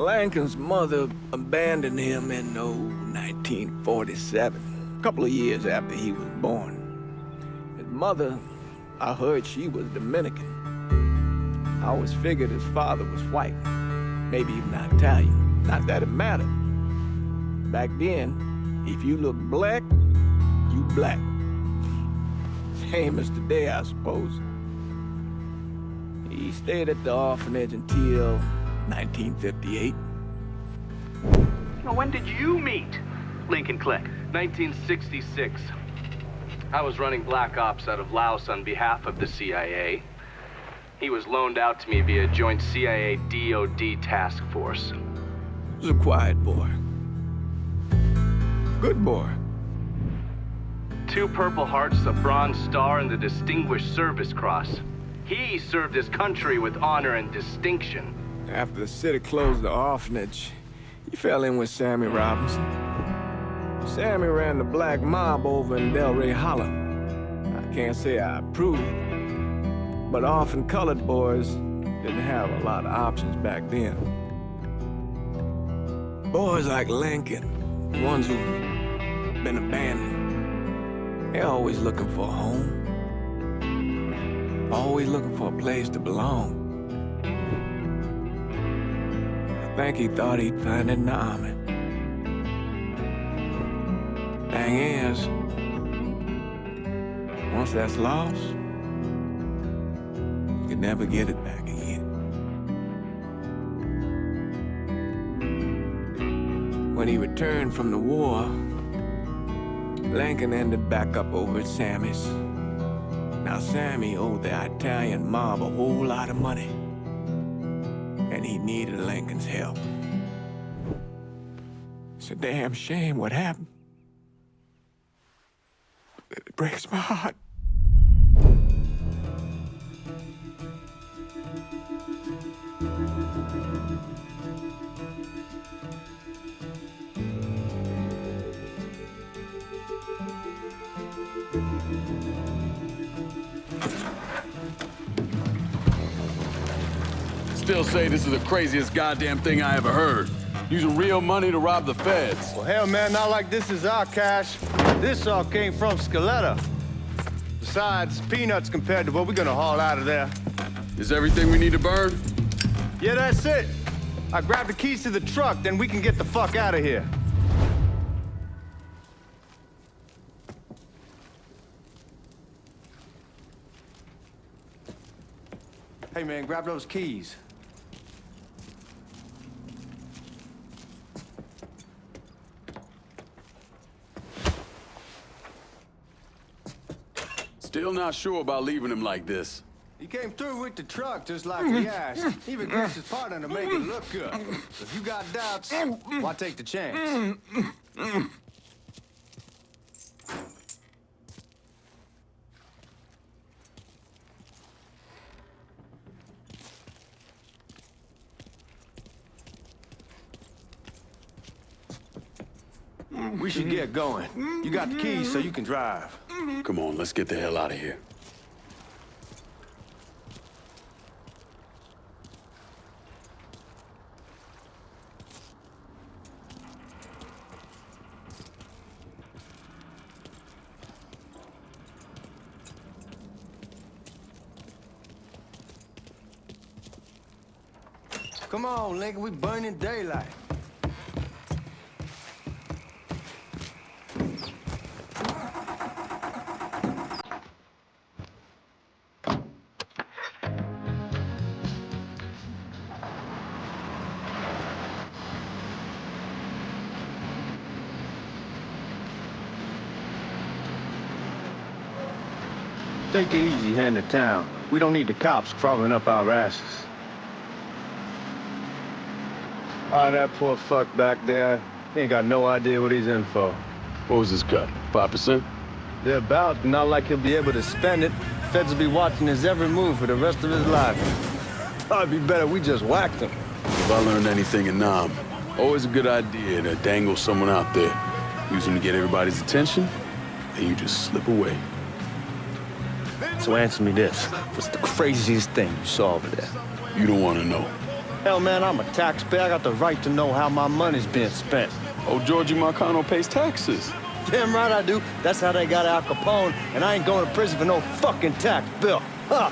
Lincoln's mother abandoned him in 1947, a couple of years after he was born. His mother, I heard she was Dominican. I always figured his father was white, maybe even Italian. Not that it mattered. Back then, if you looked black, you black. Same as today, I suppose. He stayed at the orphanage until 1958. Now, when did you meet Lincoln Click? 1966. I was running Black Ops out of Laos on behalf of the CIA. He was loaned out to me via joint CIA-DOD task force. He was a quiet boy. Good boy. 2 Purple Hearts, a Bronze Star, and the Distinguished Service Cross. He served his country with honor and distinction. After the city closed the orphanage, he fell in with Sammy Robinson. Sammy ran the black mob over in Delray Hollow. I can't say I approved, but orphan colored boys didn't have a lot of options back then. Boys like Lincoln, the ones who've been abandoned, they're always looking for a home. Always looking for a place to belong. I think he thought he'd find it in the army. Thing is, once that's lost, you can never get it back again. When he returned from the war, Lincoln ended back up over at Sammy's. Now, Sammy owed the Italian mob a whole lot of money, and he needed Lincoln's help. It's a damn shame what happened. It breaks my heart. Still say this is the craziest goddamn thing I ever heard. Using real money to rob the feds. Well, hell, man, not like this is our cash. This all came from Scaletta. Besides, peanuts compared to what we're gonna haul out of there. Is everything we need to burn? Yeah, that's it. I grabbed the keys to the truck, then we can get the fuck out of here. Hey, man, grab those keys. Still not sure about leaving him like this. He came through with the truck just like we asked. Even Chris his partner to make it look good. So if you got doubts, why take the chance? We should get going. You got the keys so you can drive. Come on, let's get the hell out of here. Come on, Lincoln, we burning daylight. Take it easy heading to town. We don't need the cops crawling up our asses. That poor fuck back there, he ain't got no idea what he's in for. What was his cut? 5%? They're about, not like he'll be able to spend it. Feds will be watching his every move for the rest of his life. Probably be better we just whacked him. If I learned anything in Nam, always a good idea to dangle someone out there. Use them to get everybody's attention, and you just slip away. So answer me this. What's the craziest thing you saw over there? You don't want to know. Hell, man, I'm a taxpayer. I got the right to know how my money's being spent. Oh, Georgie Marcano pays taxes. Damn right I do. That's how they got Al Capone, and I ain't going to prison for no fucking tax bill. Huh?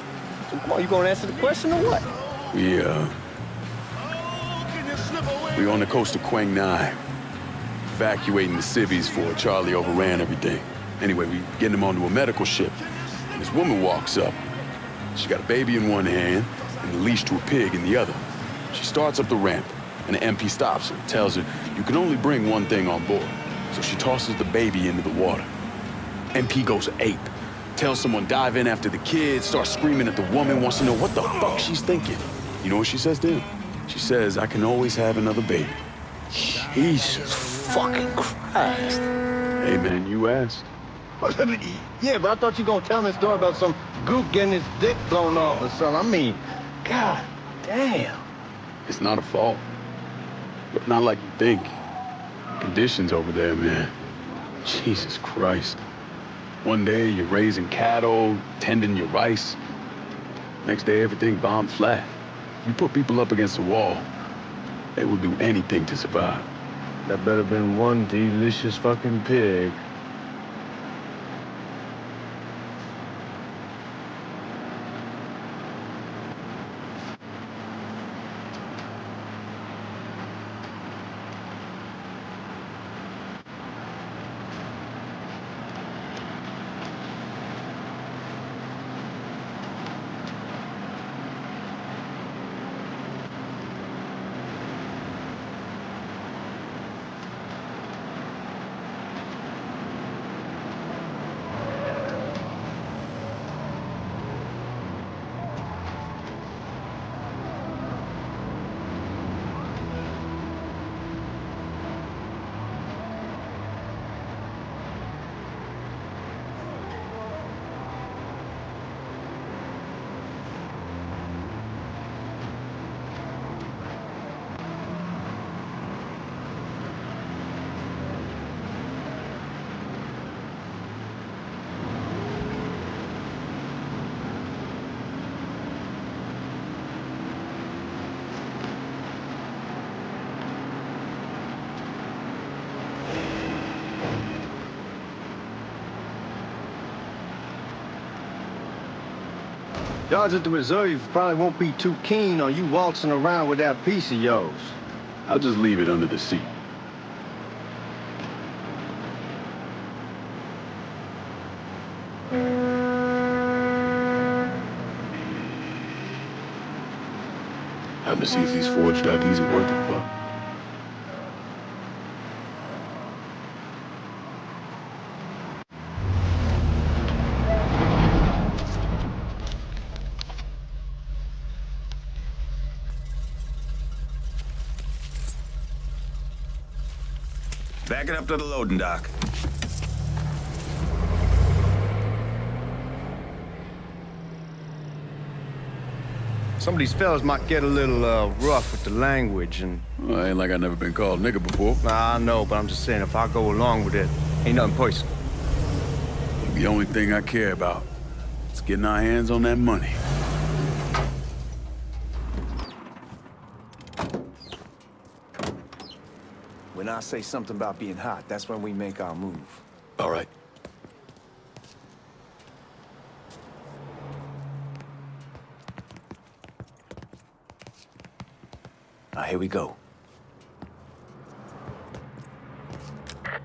So come on, you gonna answer the question or what? We on the coast of Quang Nai, evacuating the civvies for Charlie overran everything. Anyway, we getting him onto a medical ship. And this woman walks up. She got a baby in one hand and the leash to a pig in the other. She starts up the ramp, and the MP stops her, tells her, you can only bring one thing on board. So she tosses the baby into the water. MP goes ape. Tells someone dive in after the kid, starts screaming at the woman, wants to know what the fuck she's thinking. You know what she says to him? She says, I can always have another baby. Jesus fucking Christ. Hey, man, you asked. Yeah, but I thought you were gonna tell me a story about some gook getting his dick blown off or something. I mean, god damn. It's not a fault. But not like you think. Conditions over there, man. Jesus Christ. One day you're raising cattle, tending your rice. Next day everything bombed flat. You put people up against the wall, they will do anything to survive. That better been one delicious fucking pig. Y'all at the reserve probably won't be too keen on you waltzing around with that piece of yours. I'll just leave it under the seat. Time to see if these forged IDs are worth a fuck. Back it up to the loading dock. Some of these fellas might get a little rough with the language and... Well, ain't like I never been called nigga before. Nah, I know, but I'm just saying if I go along with it, ain't nothing personal. The only thing I care about is getting our hands on that money. When I say something about being hot, that's when we make our move. All right. Now, here we go.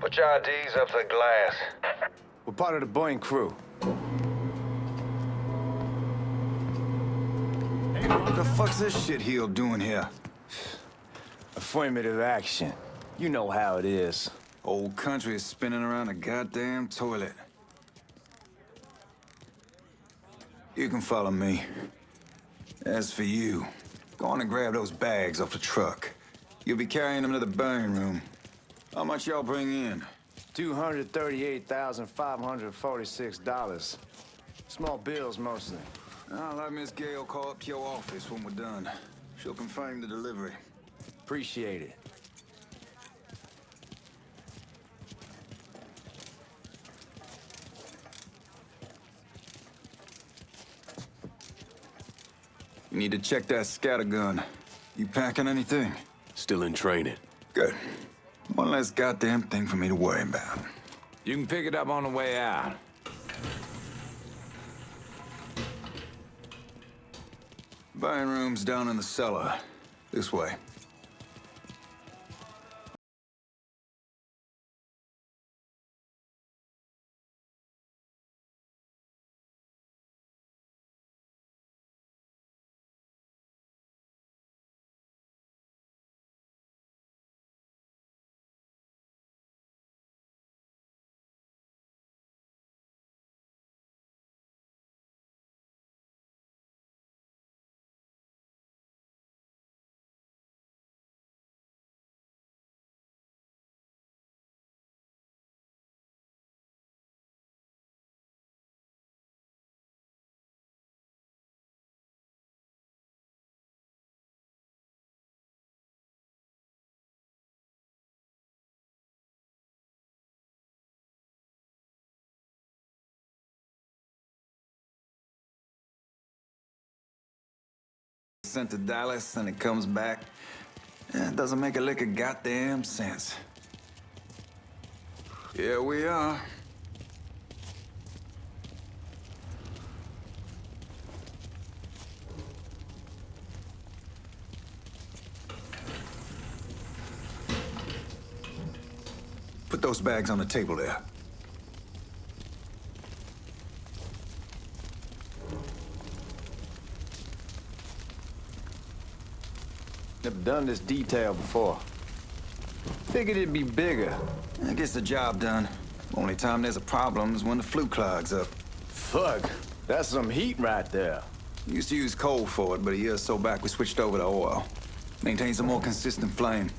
Put your IDs up to the glass. We're part of the Boeing crew. Hey, what the fuck's this shitheel doing here? Affirmative action. You know how it is. Old country is spinning around a goddamn toilet. You can follow me. As for you, go on and grab those bags off the truck. You'll be carrying them to the burn room. How much y'all bring in? $238,546. Small bills, mostly. I'll have Miss Gale call up to your office when we're done. She'll confirm the delivery. Appreciate it. You need to check that scattergun. You packing anything? Still in training. Good. One less goddamn thing for me to worry about. You can pick it up on the way out. Buying room's down in the cellar. This way. Sent to Dallas and it comes back. It doesn't make a lick of goddamn sense. Here we are. Put those bags on the table there. Never done this detail before. Figured it'd be bigger. That gets the job done. Only time there's a problem is when the flue clogs up. Fuck, that's some heat right there. Used to use coal for it, but a year or so back we switched over to oil. Maintains a more consistent flame.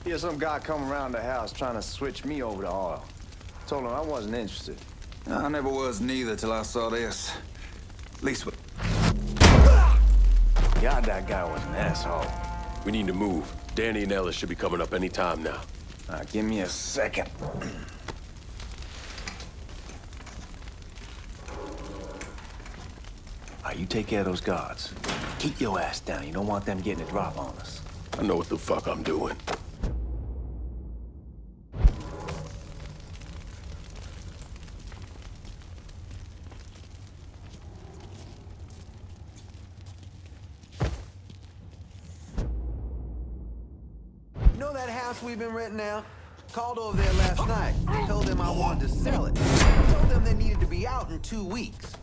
Hear some guy come around the house trying to switch me over to oil. Told him I wasn't interested. I never was neither till I saw this. At least with... God, that guy was an asshole. We need to move. Danny and Ellis should be coming up any time now. Give me a second. You take care of those guards. Keep your ass down. You don't want them getting a drop on us. I know what the fuck I'm doing. You know that house we've been renting out? Called over there last night. Told them I wanted to sell it. Told them they needed to be out in 2 weeks.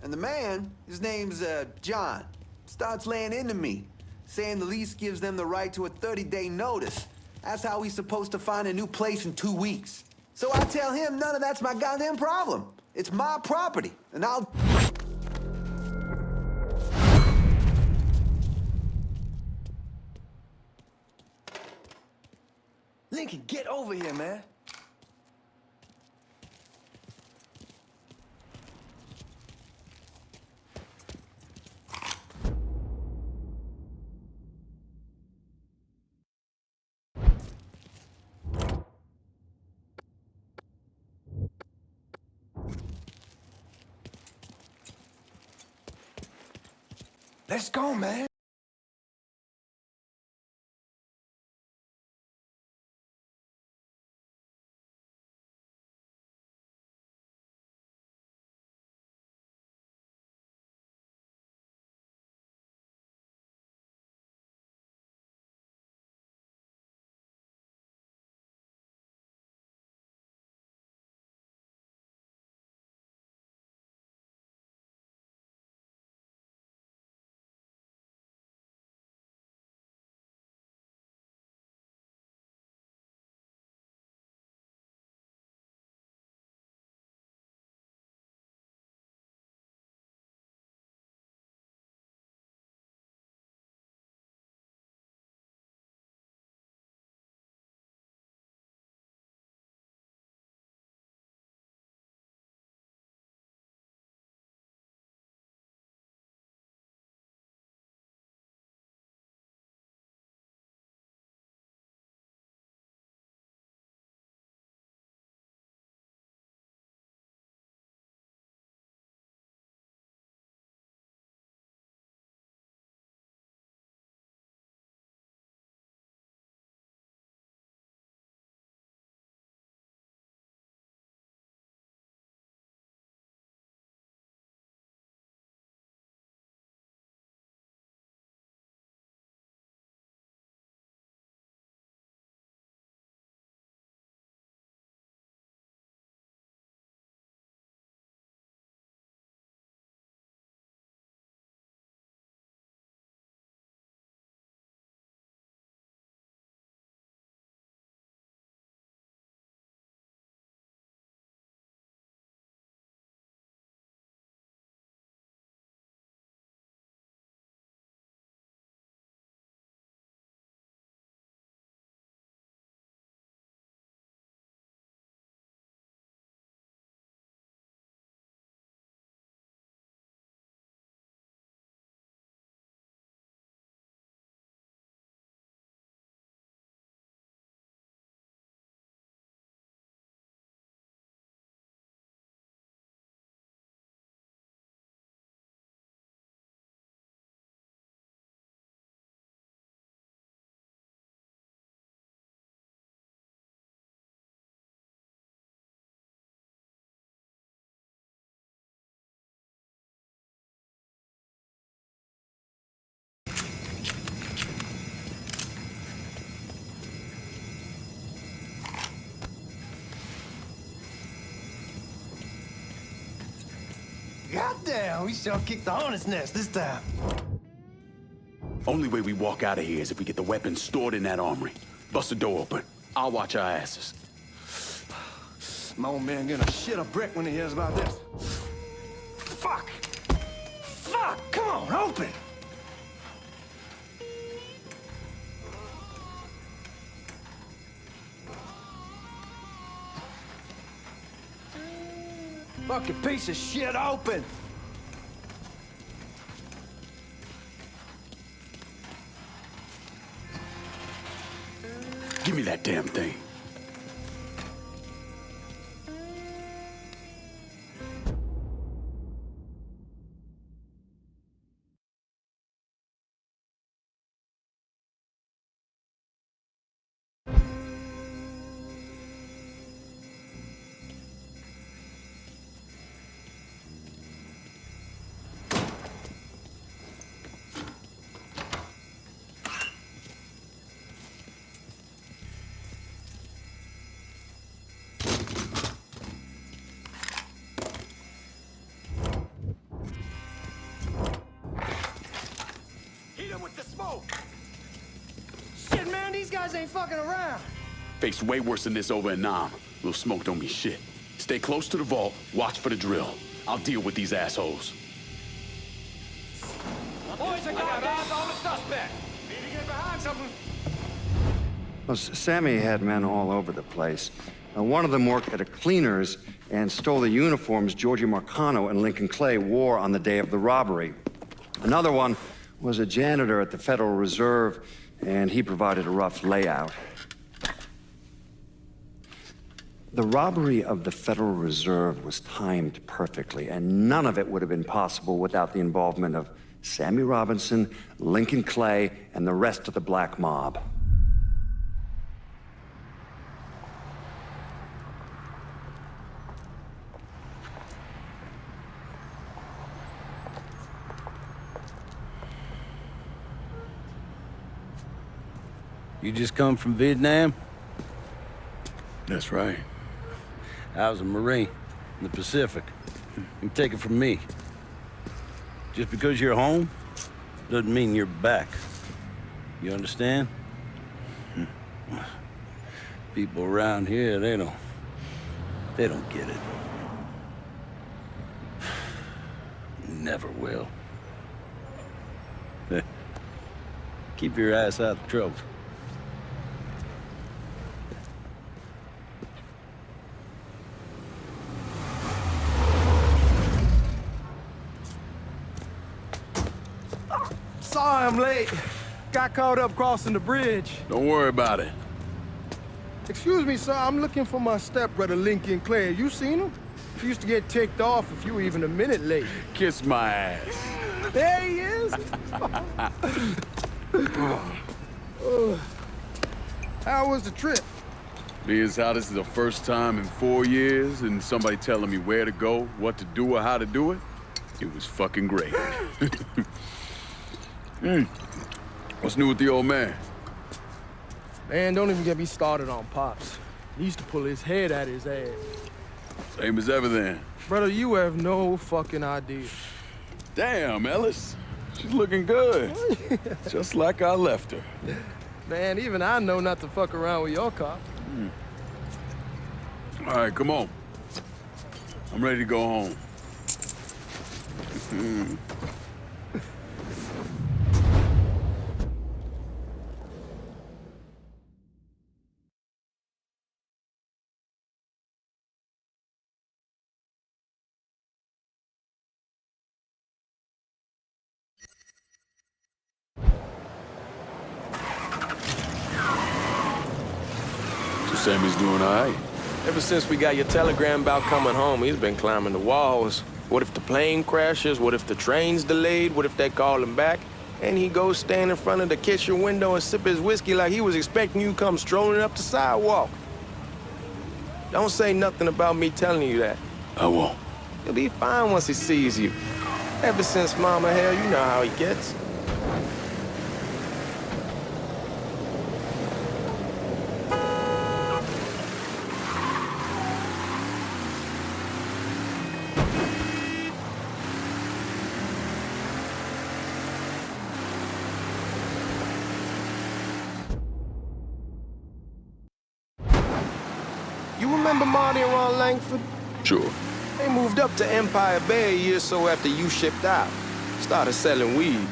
And the man, his name's John, starts laying into me, saying the lease gives them the right to a 30-day notice. That's how he's supposed to find a new place in 2 weeks. So I tell him none of that's my goddamn problem. It's my property, and I'll... Lincoln, get over here, man. Let's go, man. Goddamn, we sure kicked the hornet's nest this time. Only way we walk out of here is if we get the weapons stored in that armory. Bust the door open. I'll watch our asses. My old man gonna shit a brick when he hears about this. Fuck! Fuck! Come on, open! Fucking piece of shit, open! Give me that damn thing. Shit, man, these guys ain't fucking around. Faced way worse than this over in Nam. Little smoke don't mean shit. Stay close to the vault, watch for the drill. I'll deal with these assholes. Boys, I got eyes on the suspect. Need to get behind something. Well, Sammy had men all over the place. One of them worked at a cleaner's and stole the uniforms Georgie Marcano and Lincoln Clay wore on the day of the robbery. Another one was a janitor at the Federal Reserve, and he provided a rough layout. The robbery of the Federal Reserve was timed perfectly, and none of it would have been possible without the involvement of Sammy Robinson, Lincoln Clay, and the rest of the black mob. You just come from Vietnam? That's right. I was a Marine in the Pacific. You take it from me. Just because you're home doesn't mean you're back. You understand? People around here, they don't get it. Never will. Keep your ass out of trouble. Sorry I'm late. Got caught up crossing the bridge. Don't worry about it. Excuse me, sir. I'm looking for my stepbrother, Lincoln Clay. You seen him? He used to get ticked off if you were even a minute late. Kiss my ass. There he is. How was the trip? Being how this is the first time in 4 years and somebody telling me where to go, what to do, or how to do it, it was fucking great. What's new with the old man? Man, don't even get me started on Pops. He used to pull his head out his ass. Same as ever then. Brother, you have no fucking idea. Damn, Ellis. She's looking good. Just like I left her. Man, even I know not to fuck around with your car. All right, come on. I'm ready to go home. Sammy's doing all right. Ever since we got your telegram about coming home, he's been climbing the walls. What if the plane crashes? What if the train's delayed? What if they call him back? And he goes stand in front of the kitchen window and sip his whiskey like he was expecting you to come strolling up the sidewalk. Don't say nothing about me telling you that. I won't. He'll be fine once he sees you. Ever since Mama, hell, you know how he gets. You remember Marty and Ron Langford? Sure. They moved up to Empire Bay a year or so after you shipped out. Started selling weed.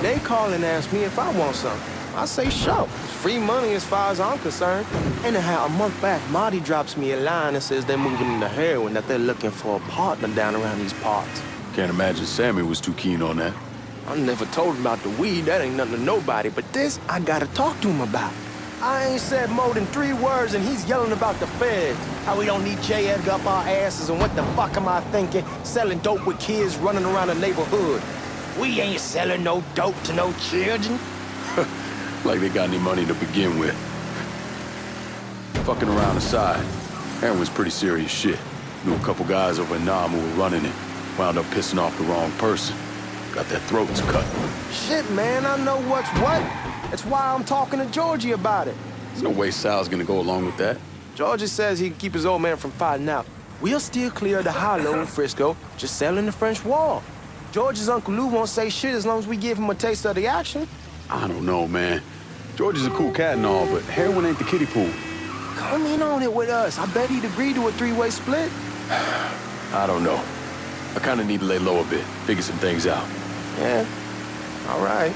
They call and ask me if I want something. I say, sure. It's free money as far as I'm concerned. Anyhow, a month back, Marty drops me a line and says they're moving into heroin, that they're looking for a partner down around these parts. Can't imagine Sammy was too keen on that. I never told him about the weed. That ain't nothing to nobody. But this, I gotta talk to him about. I ain't said more than 3 words, and he's yelling about the feds. How we don't need J. Edgar up our asses, and what the fuck am I thinking? Selling dope with kids running around the neighborhood. We ain't selling no dope to no children. Like they got any money to begin with. Fucking around aside, heroin's pretty serious shit. Knew a couple guys over in Nam who were running it. Wound up pissing off the wrong person. Got their throats cut. Shit, man, I know what's what. That's why I'm talking to Georgie about it. There's no way Sal's gonna go along with that. Georgie says he can keep his old man from fighting out. We'll still clear the hollow in Frisco, just selling the French Wall. George's Uncle Lou won't say shit as long as we give him a taste of the action. I don't know, man. George is a cool cat and all, but heroin ain't the kiddie pool. Come in on it with us. I bet he'd agree to a 3-way split. I don't know. I kinda need to lay low a bit, figure some things out. Yeah, all right.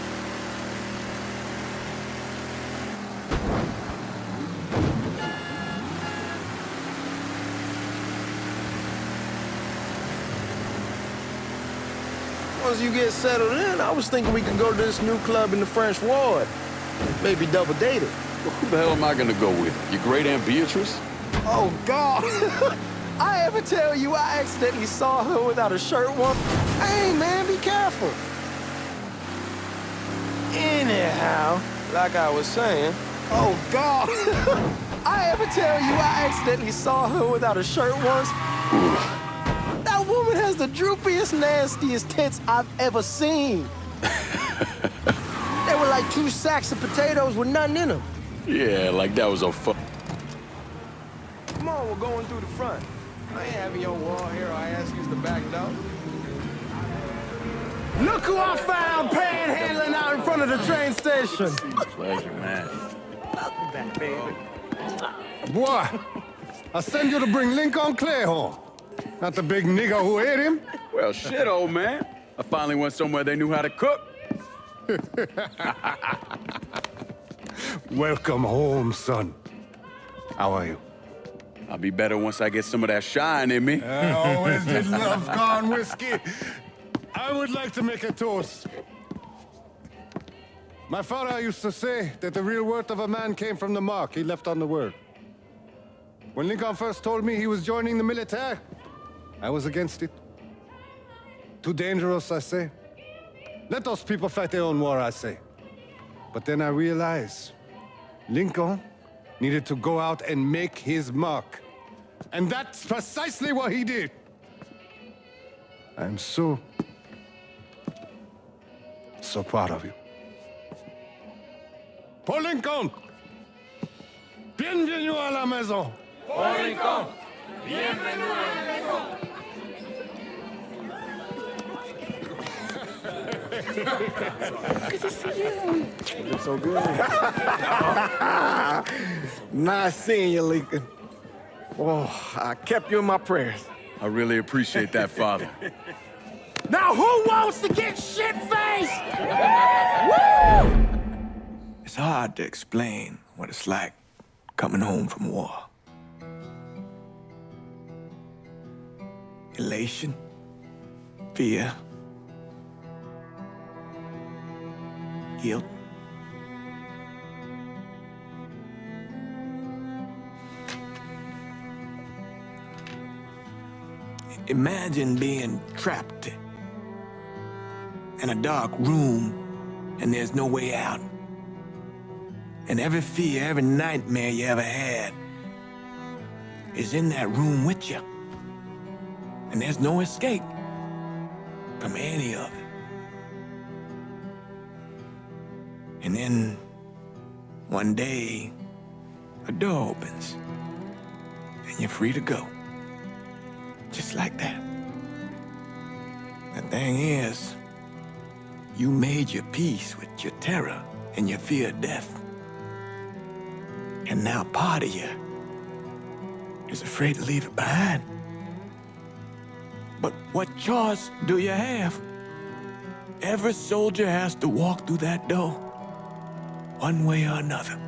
Once you get settled in, I was thinking we could go to this new club in the French Ward. Maybe double date it. Well, who the hell am I gonna go with? Your great Aunt Beatrice? Oh, God. I ever tell you I accidentally saw her without a shirt once? Hey, man, be careful. Anyhow, like I was saying, oh, God. I ever tell you I accidentally saw her without a shirt once? That woman has the droopiest, nastiest tits I've ever seen. They were like 2 sacks of potatoes with nothing in them. Yeah, like that was a Come on, we're going through the front. I ain't having your wall here. I ask you the back door. Look who I found panhandling out in front of the train station. Pleasure, man. Welcome back, baby. Boy, I send you to bring Lincoln Clay home. Not the big nigger who ate him. Well, shit, old man. I finally went somewhere they knew how to cook. Welcome home, son. How are you? I'll be better once I get some of that shine in me. I always did love corn whiskey. I would like to make a toast. My father used to say that the real worth of a man came from the mark he left on the world. When Lincoln first told me he was joining the military, I was against it. Too dangerous, I say. Let those people fight their own war, I say. But then I realized Lincoln needed to go out and make his mark. And that's precisely what he did. I'm so proud of you. Paul Lincoln! Bienvenue à la maison! Paul Lincoln! Bienvenue à la maison! Good to see you. You look so good. Nice seeing you, Lincoln. Oh, I kept you in my prayers. I really appreciate that, Father. Now who wants to get shit-faced? Woo! It's hard to explain what it's like coming home from war. Elation, fear, guilt. Imagine being trapped in a dark room and there's no way out. And every fear, every nightmare you ever had is in that room with you. And there's no escape from any of it. And then one day, a door opens and you're free to go. Just like that. The thing is, you made your peace with your terror and your fear of death. And now part of you is afraid to leave it behind. But what choice do you have? Every soldier has to walk through that door, one way or another.